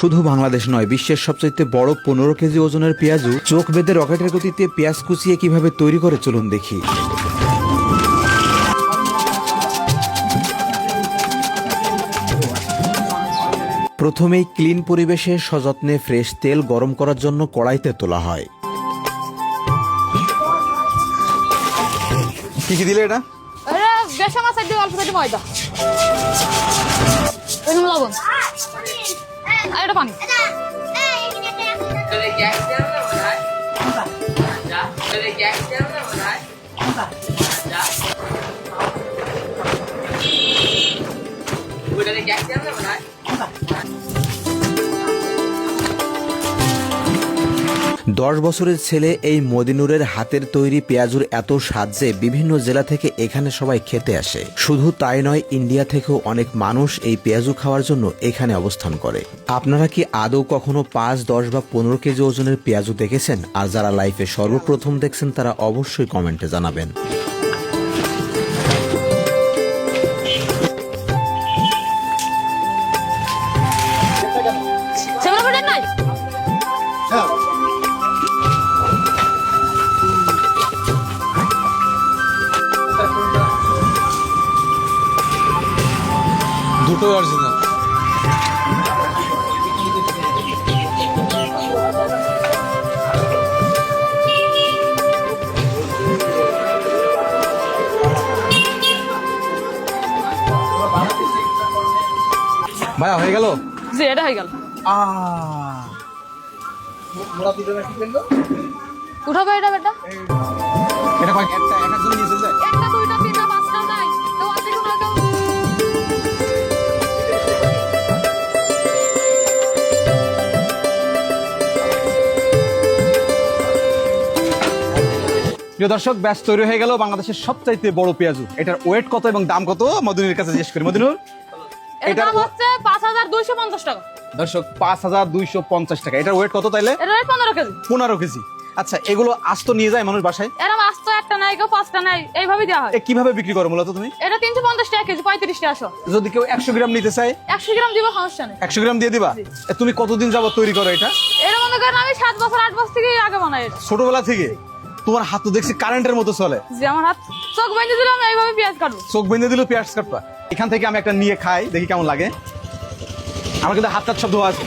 শুধু বাংলাদেশ নয়, বিশ্বের সবচেয়ে বড় 15 কেজি ওজনের পেঁয়াজু চোখ বেঁধে রকেটের গতিতে পেঁয়াজ কুচিয়ে কিভাবে তৈরি করে চলুন দেখি। প্রথমেই ক্লিন পরিবেশে সযত্নে ফ্রেশ তেল গরম করার জন্য কড়াইতে তোলা হয়। কি কি দিলে এটা? বেসম আছে, অল্প সাইডে ময়দা, লবণ আর এটা পানি। দশ বছরের ছেলে এই মদিনুরের হাতের তৈরি পেঁয়াজুর এত স্বাদ যে বিভিন্ন জেলা থেকে এখানে সবাই খেতে আসে। শুধু তাই নয়, ইন্ডিয়া থেকেও অনেক মানুষ এই পেঁয়াজু খাওয়ার জন্য এখানে অবস্থান করে। আপনারা কি আদৌ কখনো 5, 10 বা 15 কেজি ওজনের পেঁয়াজু দেখেছেন? আর যারা লাইফে সর্বপ্রথম দেখছেন তারা অবশ্যই কমেন্টে জানাবেন। দুটো অরিজিনাল। ভাইয়া হয়ে গেল? জি, এটা হয়ে গেল। উঠাবো এটা বেটা। এটা কয় একটা এক একজন নিয়ে চলে যায়? একটা, দুইটা, তিনটা, পাঁচটা নাই তো অর্ধেক উঠা দাও। প্রিয় দর্শক, ব্যাস তৈরি হয়ে গেল বাংলাদেশের সবচাইতে বড় পেঁয়াজু। এটার ওয়েট কত এবং দাম কত মদিনুর কাছে জিজ্ঞেস করি। মদিনুর, এটার দাম হচ্ছে 5250 টাকা। দর্শক 5250 টাকা। এটার ওয়েট কত তাইলে? এটা 15 কেজি। 15 কেজি। আচ্ছা, এগুলো আস্ত নিয়ে যায় মানুষ বাসায়? এরকম আস্ত একটা নাই, কেউ পাঁচটা নাই, এইভাবে দেওয়া হয়। কিভাবে বিক্রি করো মূলত তুমি? এটা 350 টাকা কেজি, 35 টাকা শো। যদি কেউ 100 গ্রাম নিতে চায়? 100 গ্রাম দিব, সমস্যা নেই। 100 গ্রাম দিয়ে দিবা? তুমি কতদিন যাবত তৈরি করো এটা? এর মনে করেন আমি 7 বছর 8 বছর থেকে আগে বানাই এটা। ছোটবেলা থেকে? তোমার হাত তো দেখছি কারেন্টের মতো চলে। যে আমার হাত চোখ বেঁধে দিলাম, এইভাবে পেঁয়াজ কাটবো। চোখ বেঁধে দিল পেঁয়াজ কাটবা? এখান থেকে আমি একটা নিয়ে খাই, দেখি কেমন লাগে। আমার কিন্তু হাত সব ধোয়া আছে।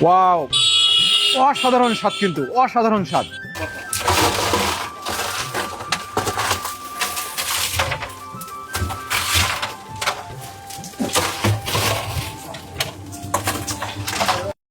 ওয়াও, অসাধারণ স্বাদ, কিন্তু অসাধারণ স্বাদ।